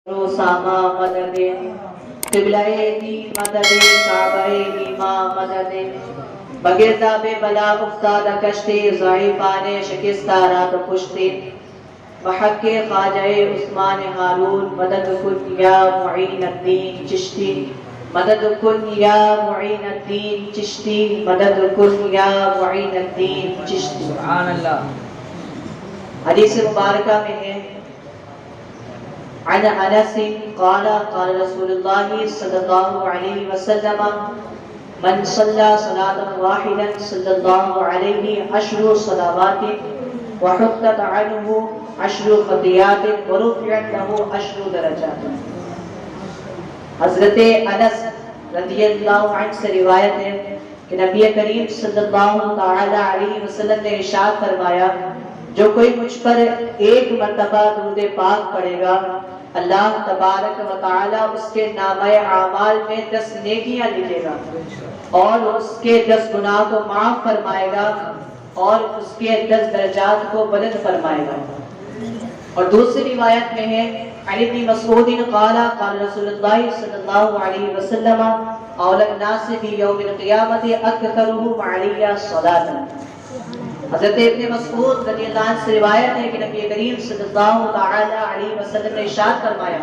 ساما مدد قبلہ دین مدد کعبہ ایما مدد بگرداب بلا افتادہ کشتی ضعیفان شکستہ رات پشتی بحق خواجہ عثمان ہارون مدد کن یا معین الدین چشتی مدد کن یا معین الدین چشتی مدد کن یا معین الدین چشتی. سبحان اللہ. حدیث مبارکہ میں ہے عن انس قال قال رسول الله صلى الله عليه وسلم من صلى صلاة واحدا صلى الله عليه 10 صلوات وحطت عنه 10 خطيئات ورفعت له 10 درجات. حضرت انس رضی اللہ عنہ سے روایت ہے کہ نبی کریم صلی اللہ تعالی علیہ وسلم نے ارشاد فرمایا جو کوئی مجھ پر ایک مرتبہ درود پاک پڑھے گا اللہ تبارک و تعالی اس کے نامہ اعمال میں 10 نیکیاں لکھے گا اور اس کے 10 گناہ کو معاف فرمائے گا اور اس کے 10 درجات کو بلند فرمائے گا. اور دوسری روایت میں ہے عن ابن مسعود قال قال رسول اللہ صلی اللہ علیہ وسلم اول الناس بیوم القیامت اکثرهم علی صلاۃ. حضرت ابن مسعود رضی اللہ عنہ سے روایت ہے کہ نبی کریم صلی اللہ تعالی علیہ وسلم نے ارشاد فرمایا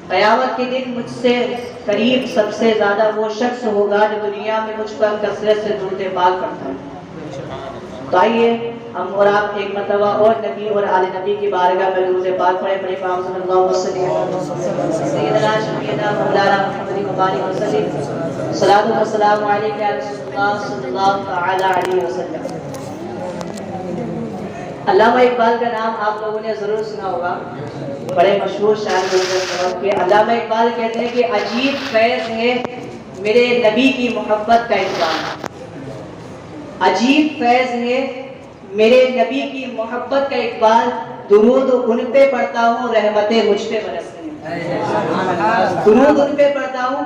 قیامت کے دن مجھ سے قریب سب سے زیادہ وہ شخص ہوگا جو دنیا میں مجھ پر کثرت سے درود پاک پڑھتا ہے. تو آئیے ہم اور آپ ایک مرتبہ اور نبی اور آل نبی کی بارگاہ میں درود پاک پڑھیں. پڑھیں پاک صلی اللہ علیہ وسلم سیدنا شفیعنا مولانا محمد مبارک وسلم صلاۃ و سلام علیک یا رسول اللہ صلی اللہ تعالی علیہ وسلم. علامہ اقبال کا نام آپ لوگوں نے ضرور سنا ہوگا, بڑے مشہور شاعر کے. علامہ اقبال کہتے ہیں کہ عجیب فیض ہے میرے نبی کی محبت کا اقبال, عجیب فیض ہے میرے نبی کی محبت کا اقبال, درود ان پہ پڑھتا ہوں رحمتیں مجھ پہ برستی ہیں, درود ان پہ پڑھتا ہوں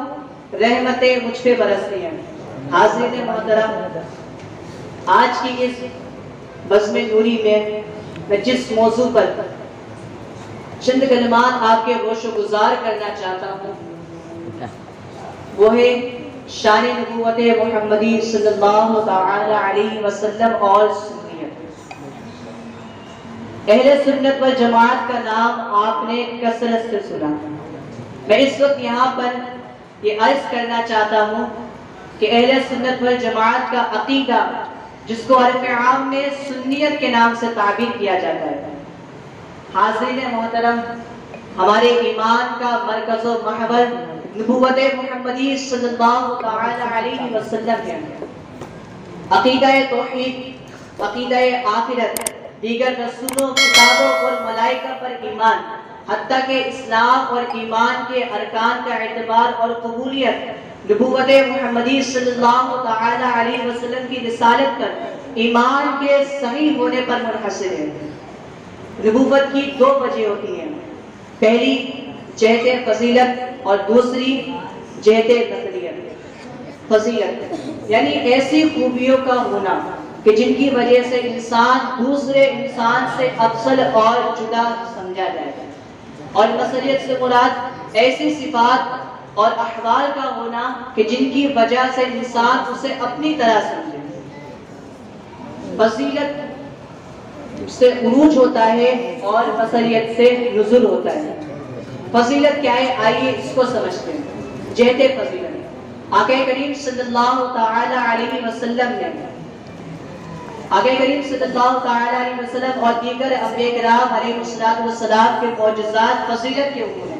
رحمتیں مجھ پہ برستی ہیں. حاضرین محترم, آج کی اس بزم نوری میں جس موضوع پر چند کلمات آپ کے گوش و گزار کرنا چاہتا ہوں وہ ہے شان نبوت محمدی صلی اللہ تعالی علیہ وسلم اور سنیت. اہل سنت والجماعت کا نام آپ نے کثرت سے سنا. میں اس وقت یہاں پر یہ عرض کرنا چاہتا ہوں کہ اہل سنت والجماعت کا عقیدہ جس کو عرف عام میں سنیت کے نام سے تعبیر کیا جاتا ہے. حاضرین محترم, ہمارے ایمان کا مرکز و محور نبوت محمدی صلی اللہ تعالی علیہ وسلم ہے. عقیدہ توحید, عقیدہ آخرت, دیگر رسولوں, کتابوں اور ملائکہ پر ایمان, حتیٰ کہ اسلام اور ایمان کے ارکان کا اعتبار اور قبولیت نبوت محمدی صلی اللہ تعالی علیہ وسلم کی رسالت پر ایمان کے صحیح ہونے پر منحصر ہے. نبوت کی 2 وجہ ہوتی ہیں, پہلی جہت فضیلت اور دوسری جہت نظریت. فضیلت یعنی ایسی خوبیوں کا ہونا کہ جن کی وجہ سے انسان دوسرے انسان سے افضل اور جدا سمجھا جائے, اور نظریت سے مراد ایسی صفات اور احوال کا ہونا کہ جن کی وجہ سے انسان اسے اپنی طرح سمجھے. فضیلت سے عروج ہوتا ہے اور نظریت سے نزول ہوتا ہے. فضیلت کیا ہے, آئیے اس کو سمجھتے ہیں. جہت فضیلت آقا کریم صلی اللہ تعالی علیہ وسلم نے, آقا کریم صلی اللہ تعالی علیہ وسلم اور دیگر انبیاء کرام علیہ السلام کے معجزات فضیلت کے امور ہیں.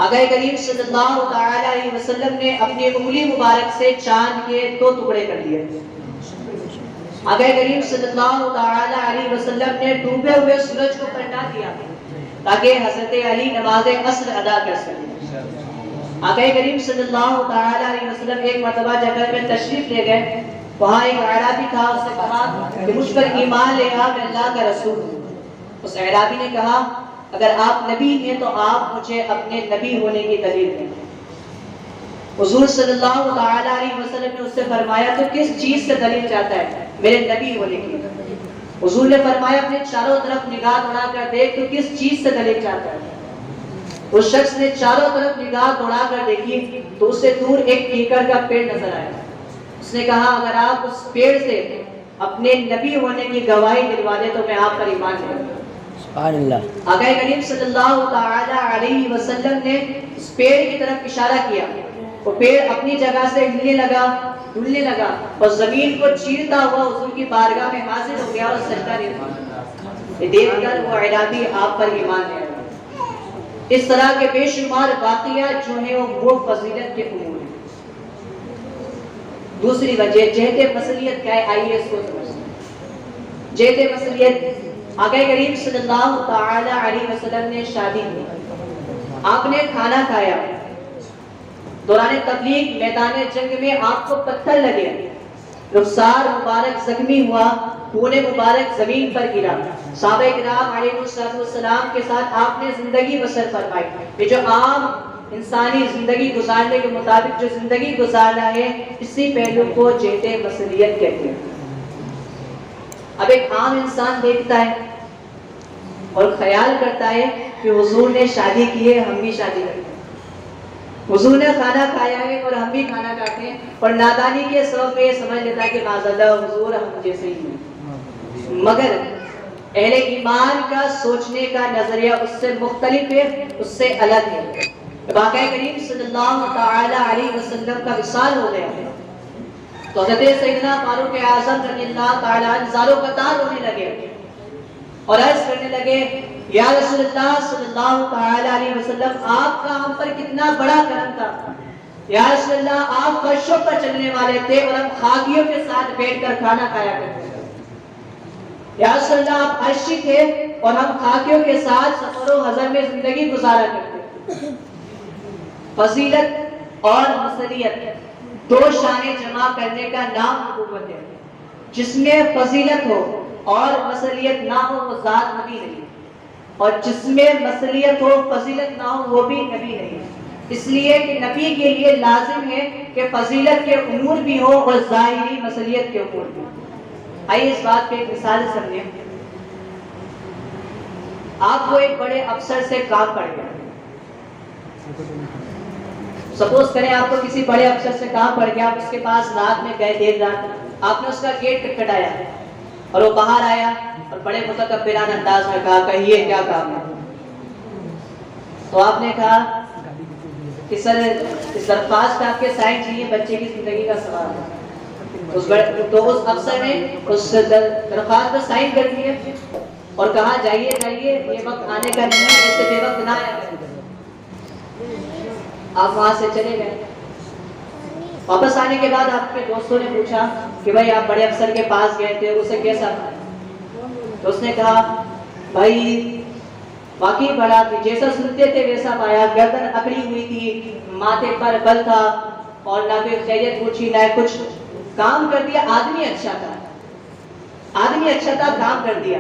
آقا کریم صلی اللہ تعالی علیہ وسلم نے اپنی انگلی مبارک سے چاند کے 2 ٹکڑے کر دیے. آقا کریم صلی اللہ تعالی علیہ وسلم نے ڈوبے ہوئے سورج کو پلٹا دیا تاکہ حضرت علی نماز عصر ادا کر سکیں. آقا کریم صلی اللہ تعالی علیہ وسلم ایک مرتبہ جنگل میں تشریف لے گئے. وہاں ایک اعرابی تھا, اس سے کہا کہ مجھ پر ایمان لے آ, میں اللہ کا رسول ہوں. اس اعرابی نے کہا اگر آپ نبی ہیں تو آپ مجھے اپنے نبی ہونے کی دلیل دیں. حضور صلی اللہ تعالی علیہ وسلم نے اس سے فرمایا تو کس چیز سے دلیل چاہتا ہے؟ میرے نبی ہونے کی. حضور نے فرمایا اپنے چاروں طرف نگاہ بنا کر دیکھ تو کس چیز سے دلیل چاہتا ہے؟ اس شخص نے چاروں طرف نگاہ دوڑا کر دیکھی تو اس سے دور ایک کیکڑ کا پیڑ نظر آیا. اس نے کہا اگر آپ اس پیڑ سے اپنے نبی ہونے کی گواہی دلوا دیں تو میں آپ پر ایمان لے لوں. سبحان اللہ. آقا کریم صلی اللہ تعالی علیہ وسلم نے اس پیڑ کی طرف اشارہ کیا. وہ پیڑ اپنی جگہ سے ہلنے لگا اور زمین کو چیرتا ہوا حضور کی بارگاہ میں حاضر ہو گیا اور سجدہ دیا. یہ دیکھ کر وہ اعرابی آپ پر ایمان لے آیا. اس طرح کے بے شمار واقعات جو ہیں وہ فضیلت کے امور ہیں. دوسری وجہ جہت مسلیت کیا ہے، آئیے اس کو سمجھتے ہیں. جہت مسلیت، آقا کریم صلی اللہ تعالی علیہ وسلم نے شادی کی، آپ نے کھانا کھایا، دوران تبلیغ میدان جنگ میں آپ کو پتھر لگے، رخسار مبارک زخمی ہوا، خون مبارک زمین پر گرا. صحابہ کرام علیہ السلام کے ساتھ آپ نے زندگی بسر فرمائی. یہ جو عام انسانی زندگی گزارنے کے مطابق جو زندگی گزارنا ہے، اسی پہلو کو جہت مسلیت کہتے ہیں. اب ایک عام انسان دیکھتا ہے اور خیال کرتا ہے کہ حضور نے شادی کی ہے، ہم بھی شادی کرتے ہیں. حضور نے کھانا کھایا ہے اور ہم بھی کھانا کھاتے ہیں، اور نادانی کے سبب میں یہ سمجھ لیتا ہے کہ معاذاللہ حضور ہم جیسے ہی ہیں. مگر اہل ایمان کا سوچنے کا نظریہ اس سے مختلف ہے، اس سے الگ ہے. آقا کریم صلی اللہ تعالی علیہ وسلم کا وصال ہو گیا ہے تو حضرت سیدنا فاروق اعظم رضی اللہ تعالی عنہ زاروں قطار ہونے لگے اور عرض کرنے لگے یا رسول اللہ صلی اللہ تعالی علیہ وسلم، آپ کا ہم پر کتنا بڑا کرم تھا. یا رسول اللہ، آپ فرشوں پر چلنے والے تھے اور ہم خاکیوں کے ساتھ بیٹھ کر کھانا کھایا کرتے تھے. یا رسول اللہ، آپ عرشی تھے اور ہم خاکیوں کے ساتھ سفر و حضر میں زندگی گزارا کرتے تھے. فضیلت اور مسلیت دو شانیں جمع کرنے کا نام نبوت ہے. جس میں فضیلت ہو اور مسلیت نہ ہو وہ ذات نبی نہیں، اور جس میں مسلیت ہو فضیلت نہ ہو وہ بھی نبی نہیں. اس لیے کہ نبی کے لیے لازم ہے کہ فضیلت کے امور بھی ہو اور ظاہری مسلیت کے امور بھی. آئیے اس بات پہ ایک مثال سمجھیں. آپ کو ایک بڑے افسر سے کام پڑ گیا. سپوز کریں آپ کو کسی بڑے افسر سے کام پڑ گیا، آپ اس کے پاس رات میں گئے، دیر رات آپ نے اس کا گیٹ کھٹکھٹایا اور وہ باہر آیا اور بڑے متکبرانہ انداز میں کہا کہیے کیا کام ہے. تو آپ نے کہا کہ سر اس درخواست پہ آپ کے سائن چاہیے، بچے کی زندگی کا سوال ہے. تو اس افسر نے اس درخواست پر سائن کر دیے اور کہا جائیے یہ وقت آنے کا نہیں ہے، اس سے بے وقت نہ آیا. آپ وہاں سے چلے گئے. واپس آنے کے بعد آپ کے دوستوں نے پوچھا کہ بھائی آپ بڑے افسر کے پاس گئے تھے، اسے کیسا تھا؟ تو اس نے کہا بھائی واقعی بڑا تھی، جیسا سنتے تھے ویسا پایا. گردن اکڑی ہوئی تھی، ماتھے پر بل تھا اور نہ کوئی خیریت پوچھی نہ کچھ. کام کر دیا، آدمی اچھا تھا، کام کر دیا.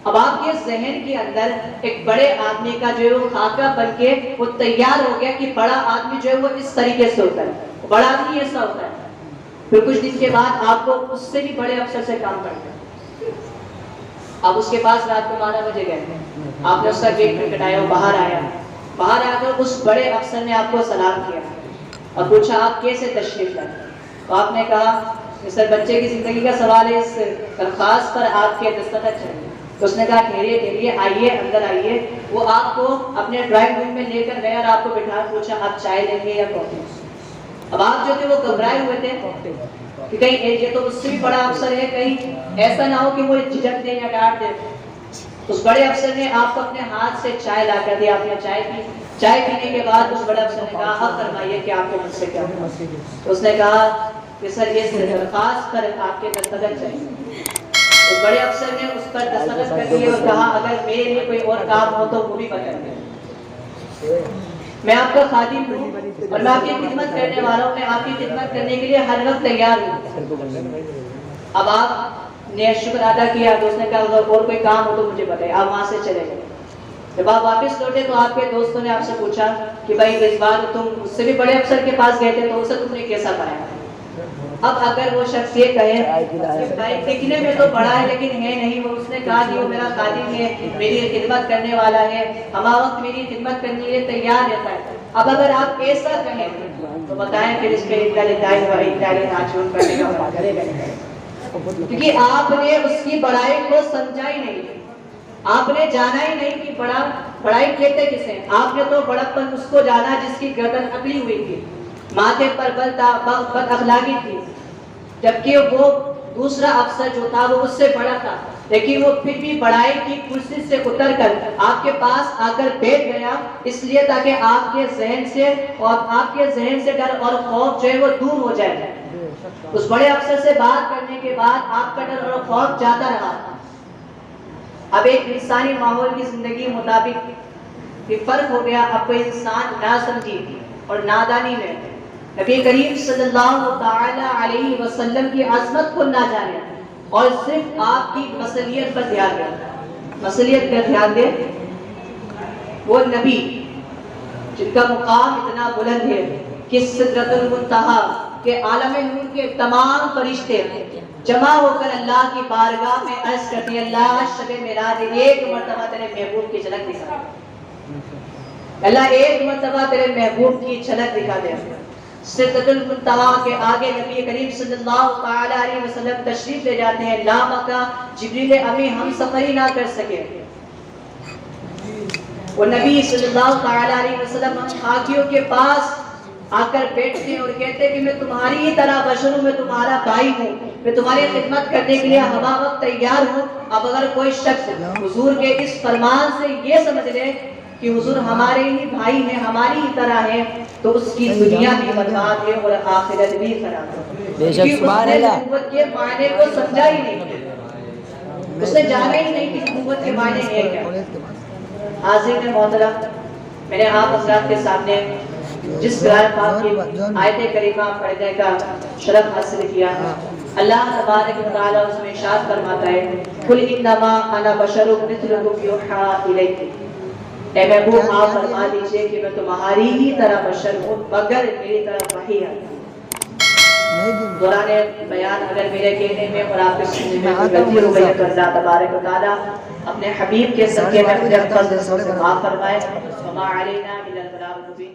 اب آپ کے ذہن کے اندر ایک بڑے آدمی کا جو ہے وہ خاکہ بن کے وہ تیار ہو گیا کہ بڑا آدمی جو ہے وہ اس طریقے سے ہوتا ہے، بڑا آدمی ایسا ہوتا ہے. پھر کچھ دن کے بعد آپ کو اس سے بھی بڑے افسر سے کام کرنا ہے. آپ اس کے پاس رات کو 12 بجے گئے، آپ نے اس کا گیٹ کھٹکھٹایا، وہ باہر آیا. باہر آ کر اس بڑے افسر نے آپ کو سلام کیا اور پوچھا آپ کیسے تشریف لائے. تو آپ نے کہا کہ سر بچے کی زندگی کا سوال ہے، اس درخواست پر آپ کے دستخط چاہیے. تو اس نے کہا ٹھہریے آئیے اندر آئیے. وہ آپ کو اپنے ڈرائنگ روم میں لے کر گیا اور آپ کو بٹھا پوچھا آپ چائے لیں گے یا کافی. اب آپ جو تھے وہ گھبرائے ہوئے تھے کہ کہیں یہ تو اس سے بھی بڑا افسر ہے، کہیں ایسا نہ ہو کہ وہ جھجک دے یا ڈانٹ دے. اس بڑے افسر نے آپ کو اپنے ہاتھ سے چائے لا کر دیا. آپ نے چائے پی. چائے پینے کے بعد اس بڑے افسر نے کہا اب فرمائیے کہ آپ کو مجھ سے کیا. تو اس نے کہا کہ سر اس درخواست پر آپ کے دستخط چاہیے. اس بڑے افسر نے اس پر دستخط کر دیے اور کہا اگر میرے لیے کوئی اور کام ہو تو وہ بھی بتا دیں. میں آپ کا خادم ہوں اور میں آپ کی خدمت کرنے والا ہوں. میں آپ کی خدمت کرنے کے لیے ہر وقت تیار ہوں. اب آپ نے شکر ادا کیا تو اس نے کہا اگر اور کوئی کام ہو تو مجھے بتائیں. آپ وہاں سے چلے گئے. جب آپ واپس لوٹے تو آپ کے دوستوں نے آپ سے پوچھا کہ بھائی اس بار تم اس سے بھی بڑے افسر کے پاس گئے تھے تو اسے تم نے کیسا پایا. اب اگر وہ شخص یہ کہے کہ بھائی دکھنے میں تو بڑا ہے لیکن ہے نہیں، وہ اس نے کہا کہ وہ میرا خادم ہے، میری خدمت کرنے والا ہے، ہمہ وقت میری خدمت کرنے کے لیے تیار رہتا ہے، اب اگر آپ ایسا کہیں تو بتائیں پھر اس پہ راجعون کرنے کا بات کرے گا نہیں، کیونکہ آپ نے اس کی بڑائی کو سمجھا ہی نہیں، آپ نے جانا ہی نہیں کہ بڑائی کہتے کسے، آپ نے تو بڑپن اس کو جانا جس کی گردن اکڑی ہوئی تھی، ماتھے پر بل تھا، بد اخلاقی تھی، جبکہ وہ دوسرا افسر جو تھا وہ اس سے بڑا تھا، لیکن وہ پھر بھی بڑائی کی کرسی سے اتر کر آپ کے پاس آ کر بیٹھ گیا، اس لیے تاکہ آپ کے ذہن سے ڈر اور خوف جو ہے وہ دور ہو جائے۔ اس بڑے افسر سے بات کرنے کے بعد آپ کا ڈر اور خوف جاتا رہا۔ اب ایک انسانی ماحول کی زندگی مطابق یہ فرق ہو گیا، اب کوئی انسان ناسمجھی اور نادانی میں نبی کریم صلی اللہ تعالی علیہ وسلم کی عظمت کو نہ جانے اور صرف آپ کی مصلیت پر دھیان دے، مصلیت پر دھیان دے، وہ نبی جن کا مقام اتنا بلند ہے کہ سدرۃ المنتہا کے عالم نور کے تمام فرشتے جمع ہو کر اللہ کی بارگاہ میں عرض کرتے ہیں اللہ شب معراج ایک مرتبہ تیرے محبوب کی جھلک دکھا دے، اللہ ایک مرتبہ تیرے محبوب کی جھلک دکھا دے۔ سدرۃ المنتہا کے آگے نبی کریم صلی اللہ تعالی علیہ وسلم تشریف لے جاتے ہیں، لا مکہ جبریل امی ہم سفر ہی نہ کر سکے، وہ نبی صلی اللہ تعالی علیہ وسلم خاکیوں کے پاس آ کر بیٹھتے ہیں اور کہتے ہیں کہ میں تمہاری ہی طرح بشر ہوں، میں تمہارا بھائی ہوں، میں تمہاری خدمت کرنے کے لیے ہمہ وقت تیار ہوں۔ اب اگر کوئی شخص حضور کے اس فرمان سے یہ سمجھ لے کہ حضور ہمارے ہی بھائی ہیں، ہماری ہی طرح ہے، تو اس کی دنیا بھی برباد ہے اور آخرت بھی خراب ہے، کیونکہ اس نے نبوت کے معنی کو سمجھا ہی نہیں، اس نے جانا ہی نہیں کہ نبوت کے معنی ہے کیا۔ حاضرین محترم، میں نے آپ حضرات کے سامنے جس قرآن پاک کی آیت کریمہ پڑھنے کا شرف حاصل کیا، اللہ تبارک و تعالی اس میں ارشاد فرماتا ہے قل انما انا بشر مثلکم یوحی الی، اے محبوب آپ فرما دیجئے کہ میں تمہاری ہی طرح بشر ہوں مگر میری طرف وحی ہے۔ دوران بیان اگر میرے کہنے میں اور آپ کے سننے میں کوئی غلطی ہو گئی تو اللہ تبارک و تعالی اپنے حبیب کے صدقے میں اپنے فضل سے معاف فرمائے۔ وما علینا الا البلاغ المبین۔